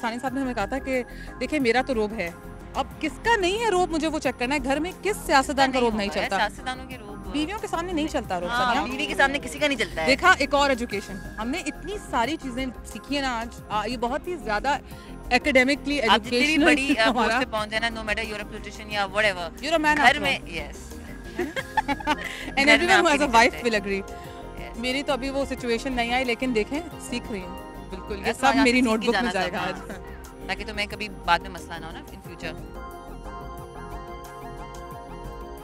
सानी साहब ने हमें कहा था कि देखिए मेरा तो रोब है, अब किसका नहीं है रोब, मुझे वो चेक करना है। घर में किस सियासतदान का रोब नहीं चलता? सियासतदानों के रोब बीवियों के सामने नहीं चलता रोब। हाँ, बीवी के सामने किसी का नहीं चलता है। देखा, एक और एजुकेशन, हमने इतनी सारी चीजें सीखी है ना आज, ये बहुत ही ज्यादा एकेडमिकली एजुकेशनल बड़ी पोस्ट पे पहुंच जाना, no matter you are a politician या whatever, you are a man घर में yes and everyone who has a wife will agree. मेरी तो अभी वो सिचुएशन नहीं आई, लेकिन देखें सीख रही हूं बिल्कुल, ये सब मेरी नोटबुक में जाएगा आज, ताकि तुम्हें कभी बाद में मसला ना हो ना इन फ्यूचर।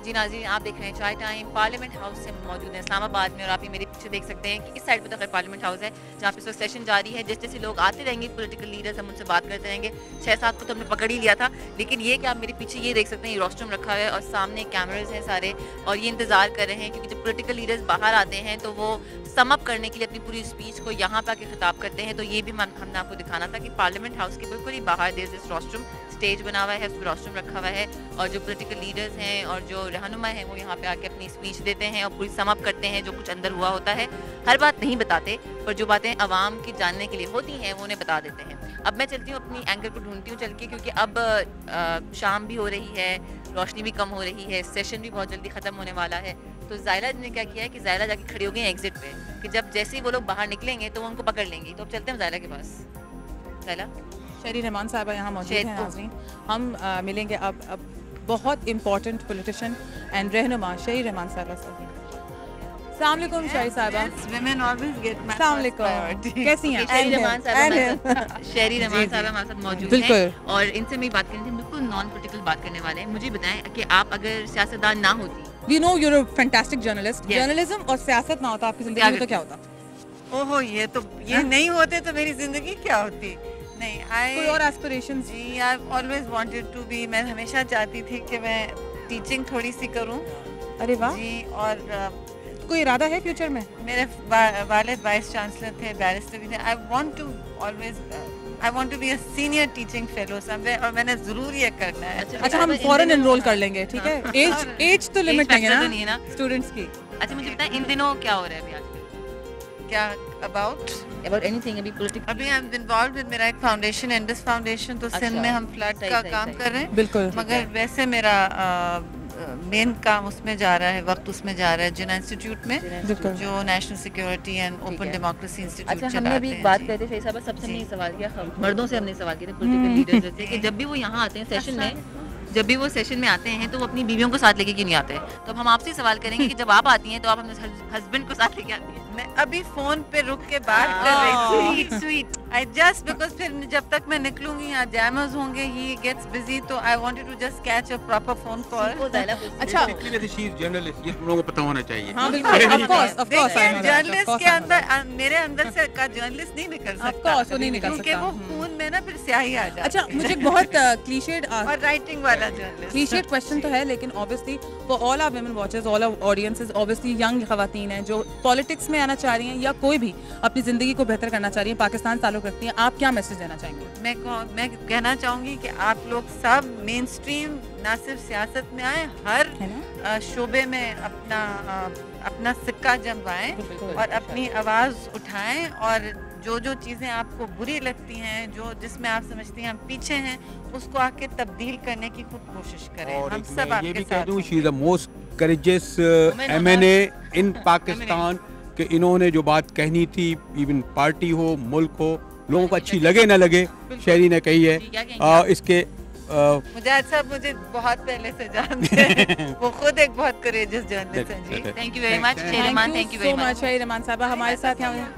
जी नाज़रीन, आप देख रहे हैं चाय टाइम। पार्लियामेंट हाउस से मौजूद है इस्लामाबाद में, और आप ये मेरे पीछे देख सकते हैं कि इस साइड पे तो पार्लियामेंट हाउस है जहाँ पे सेशन जारी है। जैसे जैसे लोग आते रहेंगे पॉलिटिकल लीडर्स, हम उनसे बात करते रहेंगे। 6-7 को तो हमने पकड़ ही लिया था, लेकिन ये कि आप मेरे पीछे ये देख सकते हैं, ये वॉशरूम रखा है और सामने कैमराज हैं सारे, और ये इंतजार कर रहे हैं क्योंकि जब पॉलिटिकल लीडर्स बाहर आते हैं तो वो सम अप करने के लिए अपनी पूरी स्पीच को यहाँ पे आके खिताब करते हैं। तो ये भी हमने आपको दिखाना था कि पार्लियामेंट हाउस के बिल्कुल ही बाहर देयर इज वॉशरूम, स्टेज बना हुआ है, उस पर वॉशरूम रखा हुआ है, और जो पॉलिटिकल लीडर्स हैं और जो रहनुमा हैं वो यहाँ पे आके अपनी स्पीच देते हैं और पूरी सम अप करते हैं जो कुछ अंदर हुआ होता है। हर बात नहीं बताते, पर जो बातें आवाम की जानने के लिए होती हैं वो उन्हें बता देते हैं। अब मैं चलती हूँ अपनी एंकर को ढूंढती हूँ चल के, क्योंकि अब शाम भी हो रही है, रोशनी भी कम हो रही है, सेशन भी बहुत जल्दी ख़त्म होने वाला है। तो ज़ायला ने क्या किया है कि ज़ायला जाके खड़ी हो गई है एग्जिट पे, कि जब जैसे ही वो लोग बाहर निकलेंगे तो वो उनको पकड़ लेंगी। तो अब चलते हैं ज़ायला के पास। ज़ायला, शहरी रहमान साहब यहाँ मौजूद हैं नाज़रीन। हम मिलेंगे अब बहुत इम्पोर्टेंट पॉलिटिशियन एंड रहनुमा शहरी रहमान साहब से। अस्सलाम वालेकुम शहरी साहबा। Women always get my अस्सलाम वालेकुम, कैसी हैं? शहरी रहमान साहब हमारे साथ मौजूद हैं, और इनसे मैं बात करनी थी, बिल्कुल नॉन पॉलिटिकल बात करने वाले हैं। मुझे बताएं कि आप अगर सियासतदान ना होती, We know you're a fantastic journalist. Journalism और सियासत ना होता आपकी जिंदगी में तो क्या होता? ओहो, ये नहीं होते तो मेरी जिंदगी क्या होती? नहीं, कोई और एस्पिरेशंस? जी, I always wanted to be, मैं हमेशा चाहती थी कि मैं टीचिंग थोड़ी सी करूं। अरे वाह जी, और कोई इरादा है फ्यूचर में? मेरे वालिद वाइस चांसलर थे, बैरिस्टर भी थे। I want to be a senior teaching fellow somewhere, और मैंने जरूर ये करना है। अच्छा, हम फॉरेन एनरोल कर लेंगे, ठीक है? एज तो लिमिट नहीं है ना स्टूडेंट्स की? अच्छा मुझे बताएं इन दिनों क्या हो रहा है अभी आजकल? क्या अबाउट एनीथिंग अभी पॉलिटिकल? अभी आई एम इन्वॉल्वड विद मेरा एक फाउंडेशन, इंडस फाउंडेशन, तो सिंध में हम फ्लड का काम कर रहे हैं। बिल्कुल, मगर वैसे मेरा मेन काम उसमें जा रहा है, वक्त उसमें जा रहा है जिना इंस्टीट्यूट में, जो national security and open democracy institute चलाते हैं। अच्छा, हमने भी बात करते थे साहब, सबसे हमने सवाल किया, मर्दों से हमने सवाल किया पॉलिटिकल लीडर्स जैसे कि जब भी वो यहाँ आते हैं सेशन में, जब भी वो सेशन में आते हैं तो वो अपनी बीवियों को साथ लेके क्यों नहीं आते? तो हम आपसे सवाल करेंगे कि जब आप आती हैं तो आप अपने हस्बैंड को साथ लेके आती हैं? मैं अभी फोन पे रुक के बात कर रही थी, स्वीट आई जस्ट बिकॉज़ फिर जब तक मैं निकलूंगी यहाँ जैमर्स होंगे, ही गेट्स बिजी, तो I wanted to just catch a proper phone call. अच्छा, जर्नलिस्ट ये तुम लोगों को पता होना चाहिए। हाँ बिल्कुल, ऑफ कोर्स जर्नलिस्ट के अंदर, मेरे अंदर से का जर्नलिस्ट नहीं निकल सकता, ऑफ कोर्स वो नहीं निकल सकता, क्योंकि वो खून में ना फिर स्याही आ जाती है। अच्छा, मुझे बहुत क्लीशेड और राइटिंग वाला जर्नलिस्ट, क्लीशेड क्वेश्चन तो है, लेकिन obviously for all our women watchers, all our audiences, obviously young खवातीन हैं जो पॉलिटिक्स में आना चाह रही हैं या कोई भी अपनी जिंदगी को बेहतर करना चाह रही हैं, पाकिस्तान ताल्लुक रखती हैं, आप क्या मैसेज देना चाहेंगे? मैं कहना चाहूंगी कि आप लोग सब मेन स्ट्रीम, ना सिर्फ सियासत में आए, हर शोबे में अपना सिक्का जमवाएं और अपनी आवाज उठाएं, और जो चीजें आपको बुरी लगती हैं, जिसमें आप समझती हैं हम पीछे हैं, उसको आके तब्दील करने की खुद कोशिश करें। हम सब आपके साथ हैं। She is the most courageous MNA इन पाकिस्तान, कि इन्होंने जो बात कहनी थी, इवन पार्टी हो, मुल्क हो, लोगों को अच्छी लगे ना लगे, शहरी ने कही है। इसके मुझे बहुत पहले से जानते हैं, वो खुद एक बहुत करेजियस जर्नलिस्ट हैं जी। थैंक यू वेरी मच शहरीमान, thank you very much Sherry Rehman साहब हमारे साथ यहाँ।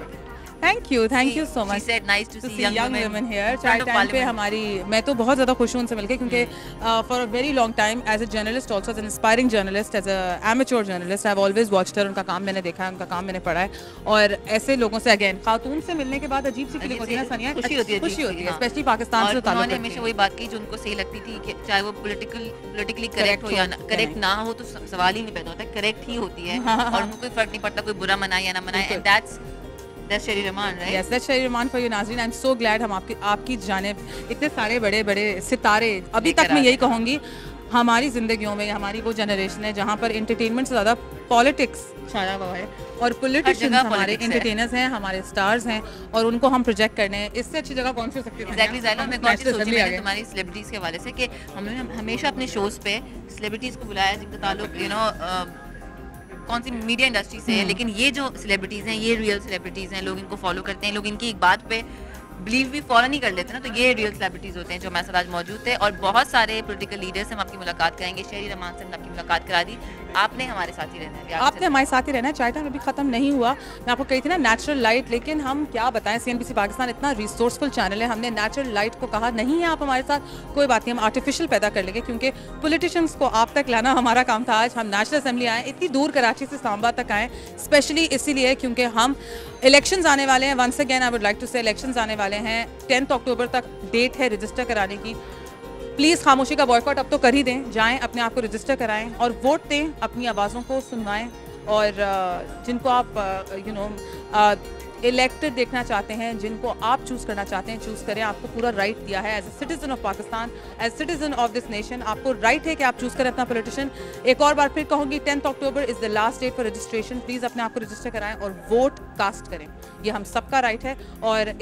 Thank you so much. Nice to see young women here. चाय टाइम पे मैं तो बहुत ज़्यादा खुश हूँ उनसे मिलके, क्योंकि for a very long time as a journalist, also as an inspiring journalist, as an amateur journalist, I have always watched her. उनका काम मैंने देखा है, उनका काम मैंने पढ़ा है, और ऐसे लोगों से अगेन खातून से मिलने के बाद अजीब सी फीलिंग होती है ना सनिया, खुशी होती है, स्पेशली पाकिस्तान से ताल्लुक। उन्होंने हमेशा वही बात की जो उनको सही लगती थी, कि चाहे वो पॉलिटिकली करेक्ट हो या करेक्ट ना हो, तो सवाल ही नहीं पैदा होता, करेक्ट ही होती है, और उनको कोई फर्क नहीं पड़ता कोई बुरा मनाए या ना मनाए। एंड that's शहरी रहमान, right? Yes, that's शहरी रहमान for you नाज़रीन। I'm so glad हम आपकी जानिब इतने सारे बड़े सितारे, अभी तक मैं यही कहूँगी, हमारी ज़िंदगियों में हमारी वो जनरेशन है जहाँ पर एंटरटेनमेंट से ज़्यादा पॉलिटिक्स छाया हुआ है और पॉलिटिशियंस हमारे एंटरटेनर्स हैं, हमारे स्टार्स हैं और उनको हम प्रोजेक्ट करने हैं। इससे अच्छी जगह कौन सी हो सकती है? एग्जैक्टली ज़ायला, मैं कौन सी सोची मैंने तुम्हारी सेलिब्रिटीज़ के हवाले से कि हमने हमेशा अपने शोज़ पे सेलिब्रिटीज़ को बुलाया जिनका ताल्लुक कौन सी मीडिया इंडस्ट्री से है, लेकिन ये जो सेलिब्रिटीज़ हैं ये रियल सेलिब्रिटीज़ हैं, लोग इनको फॉलो करते हैं, लोग इनकी एक बात पे बिलीव भी फॉरन ही कर लेते हैं ना, तो ये रियल सेलिब्रिटीज़ होते हैं जो हमारे साथ आज मौजूद थे। और बहुत सारे पॉलिटिकल लीडर्स से हम आपकी मुलाकात कराएंगे। शहरी रहमान से हमने आपकी मुलाकात करा दी, आपने हमारे साथ ही रहना है। आपने हमारे साथ ही रहना है। चाय टाइम अभी खत्म नहीं हुआ, मैं आपको कही थी ना नेचुरल लाइट, लेकिन हम क्या बताएं, CNBC पाकिस्तान इतना रिसोर्सफुल चैनल है, हमने नेचुरल लाइट को कहा नहीं है आप हमारे साथ, कोई बात नहीं, हम आर्टिफिशियल पैदा कर लेंगे, क्योंकि पॉलिटिशियंस को आप तक लाना हमारा काम था। आज हम नेशनल असेंबली आए, इतनी दूर कराची से इस्लामाबाद तक आए स्पेशली इसीलिए क्योंकि हम इलेक्शंस आने वाले हैं। Once again I would like to say elections आने वाले हैं, 10 अक्टूबर तक डेट है रजिस्टर कराने की। प्लीज़ खामोशी का बॉयकॉट अब तो कर ही दें, जाएं अपने आप को रजिस्टर कराएं और वोट दें, अपनी आवाज़ों को सुनवाएं और जिनको आप इलेक्टेड देखना चाहते हैं, जिनको आप चूज़ करना चाहते हैं, चूज़ करें। आपको पूरा राइट दिया है as a citizen of Pakistan, as citizen of this nation, आपको राइट है कि आप चूज़ करें अपना पॉलिटिशियन। एक और बार फिर कहूँगी 10 October is the last date for registration. Please अपने आप को रजिस्टर कराएं और वोट कास्ट करें, ये हम सबका राइट है। और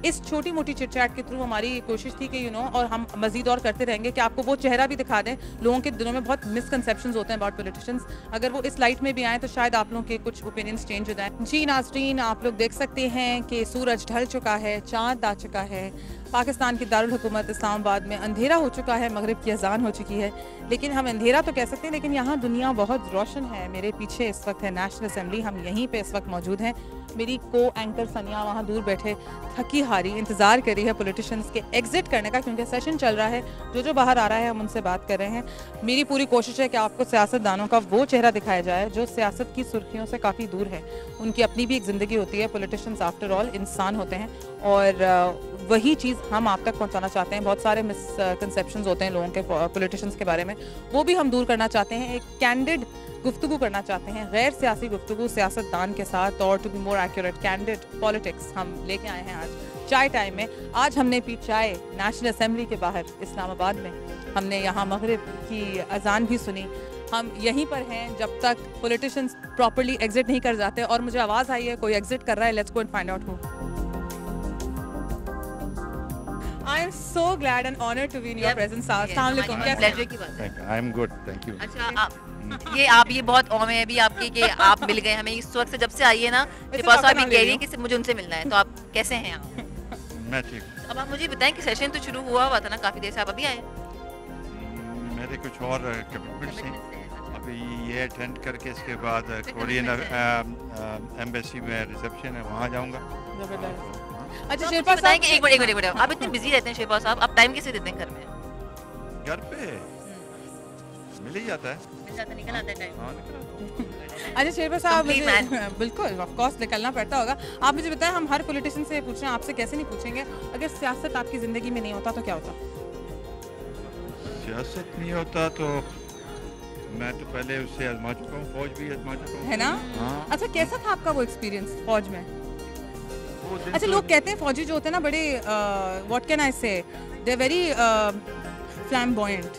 इस छोटी मोटी चिट चैट के थ्रू हमारी कोशिश थी कि और हम मजीद और करते रहेंगे कि आपको वो चेहरा भी दिखा दें। लोगों के दिनों में बहुत मिसकंसेप्शंस होते हैं अबाउट पॉलिटिशियंस, अगर वो इस लाइट में भी आए तो शायद आप लोगों के कुछ ओपिनियंस चेंज हो जाए। जी नाज़रीन, आप लोग देख सकते हैं कि सूरज ढल चुका है, चाँद आ चुका है, पाकिस्तान की दारुल हुकूमत इस्लामाबाद में अंधेरा हो चुका है, मगरिब की अजान हो चुकी है, लेकिन हम अंधेरा तो कह सकते हैं, लेकिन यहाँ दुनिया बहुत रोशन है। मेरे पीछे इस वक्त है नेशनल असेंबली, हम यहीं पे इस वक्त मौजूद हैं। मेरी को एंकर सनिया वहाँ दूर बैठे थकी हारी इंतज़ार कर रही है पॉलिटिशियंस के एग्जिट करने का, क्योंकि सेशन चल रहा है। जो बाहर आ रहा है हम उनसे बात कर रहे हैं। मेरी पूरी कोशिश है कि आपको सियासतदानों का वो चेहरा दिखाया जाए जो सियासत की सुर्खियों से काफ़ी दूर है। उनकी अपनी भी एक ज़िंदगी होती है, पॉलिटिशियंस आफ्टर ऑल इंसान होते हैं और वही चीज़ हम आप तक पहुंचाना चाहते हैं। बहुत सारे मिसकंसेप्शंस होते हैं लोगों के पॉलिटिशियंस के बारे में, वो भी हम दूर करना चाहते हैं। एक कैंडिड गुफ्तगू करना चाहते हैं, गैर सियासी गुफ्तगू सियासतदान के साथ, और to be more accurate candid politics हम लेके आए हैं आज चाय टाइम में। आज हमने पी चाय नेशनल असेंबली के बाहर इस्लामाबाद में, हमने यहाँ मगरिब की अजान भी सुनी। हम यहीं पर हैं जब तक पॉलिटिशियंस प्रॉपरली एग्जिट नहीं कर जाते। और मुझे आवाज़ आई है कोई एग्जिट कर रहा है, let's go and find out who. I am so glad and honored to be in your presence. अस्सलाम वालेकुम, कैसे हैं? I am good, thank you. अच्छा, आप ये बहुत औम है अभी आपकी कि आप मिल गए हमें इस वक्त से, जब से आई है ना शिफा साहब कह रही है कि मुझे उनसे मिलना है, तो आप कैसे हैं आप? मैं ठीक। अब आप मुझे बताएं कि सेशन तो शुरू हुआ था ना काफ़ी देर से, आप अभी आए? मेरे कुछ और कमिटमेंट्स हैं, अभी ये अटेंड करके इसके बाद कोरियन एम्बेसी में रिसेप्शन है, वहाँ जाऊँगा। अच्छा शेरपा साहब, एक मिनट, आप इतने बिजी रहते हैं शेरपा साहब, आप टाइम कैसे देते हैं घर में? घर पे मिल ही जाता है, निकल आता है टाइम। अच्छा शेरपा साहब, बिल्कुल ऑफ कोर्स निकलना पड़ता होगा। आप मुझे बताएं, हम हर पॉलिटिशियन से पूछ रहे हैं, आपसे कैसे नहीं पूछेंगे, अगर सियासत आपकी जिंदगी में नहीं होता तो क्या होता? सियासत नहीं होता तो मैं तो पहले उससे आजमा चुका हूँ, फौज भी आजमा चुका हूँ, है ना? हाँ। अच्छा कैसा था आपका वो एक्सपीरियंस फौज में? अच्छा लोग कहते हैं फौजी जो होते हैं ना बड़े what can I say, they are very flamboyant,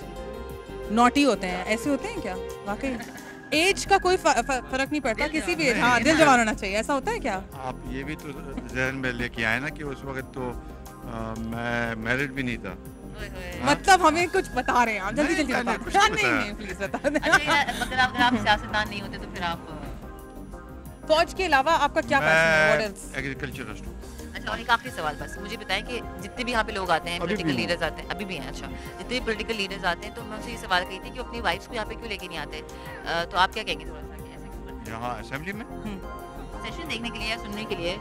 naughty होते हैं, ऐसे होते हैं क्या? वाकई एज का कोई फर्क नहीं पड़ता, किसी भी एज, हाँ दिल जवान होना चाहिए, ऐसा होता है क्या? आप ये भी तो जहन में लेके आए ना कि उस वक्त तो मैं मैरिड भी नहीं था। मतलब हमें कुछ बता रहे हैं आप, जल्दी जल्दी बताओ। नहीं प्लीज बता दें। अगर आप सियासतदान नहीं होते तो फिर आप फौज के अलावा आपका क्या पैशन है? एग्रीकल्चरिस्ट हूँ। अच्छा, और एक आखिरी सवाल बस, मुझे बताएं कि जितने भी यहाँ पे लोग आते हैं, पॉलिटिकल लीडर्स आते हैं, अभी भी हैं, अच्छा जितने भी पॉलिटिकल लीडर्स आते हैं, तो मैं उनसे ये सवाल कही थी कि अपनी वाइफ्स को यहाँ पे क्यों लेके नहीं आते, तो आप क्या कहेंगे थोड़ा सा ऐसे क्यों करते हैं? यहाँ असेंबली में सेशन देखने के लिए या सुनने के लिए?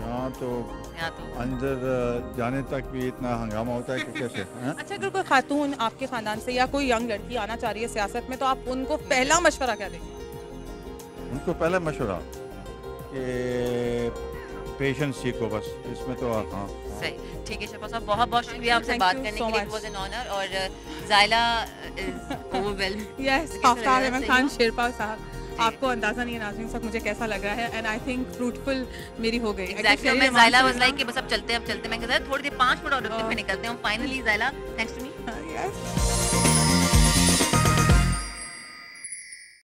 यहाँ तो अंदर जाने तक भी इतना हंगामा होता है कि कैसे। अच्छा अगर कोई खातून आपके खानदान से या कोई यंग लड़की आना चाह रही है सियासत में, तो आप उनको पहला मशवरा क्या देंगे? उनको पहला मशवरा कि पेशेंस सीखो बस, इसमें तो हाँ सही। ठीक है शेरपा साहब, बहुत बहुत शुक्रिया आपसे बात करने के लिए, इट वाज एन ऑनर। और Zaila is overwhelmed. Yes, Aftab Ahmad Khan Sherpao साहब, आपको अंदाजा नहीं है नाज़रीन सब मुझे कैसा लग रहा है, एंड आई थिंक फ्रूटफुल मेरी हो गई। एग्जैक्टली, मैं ज़ायला वाज लाइक कि बस अब चलते मैं कहता थोड़ी देर 5 मिनट और रुकते फिर निकलते हैं finally. Zaila, thanks to me. Yes.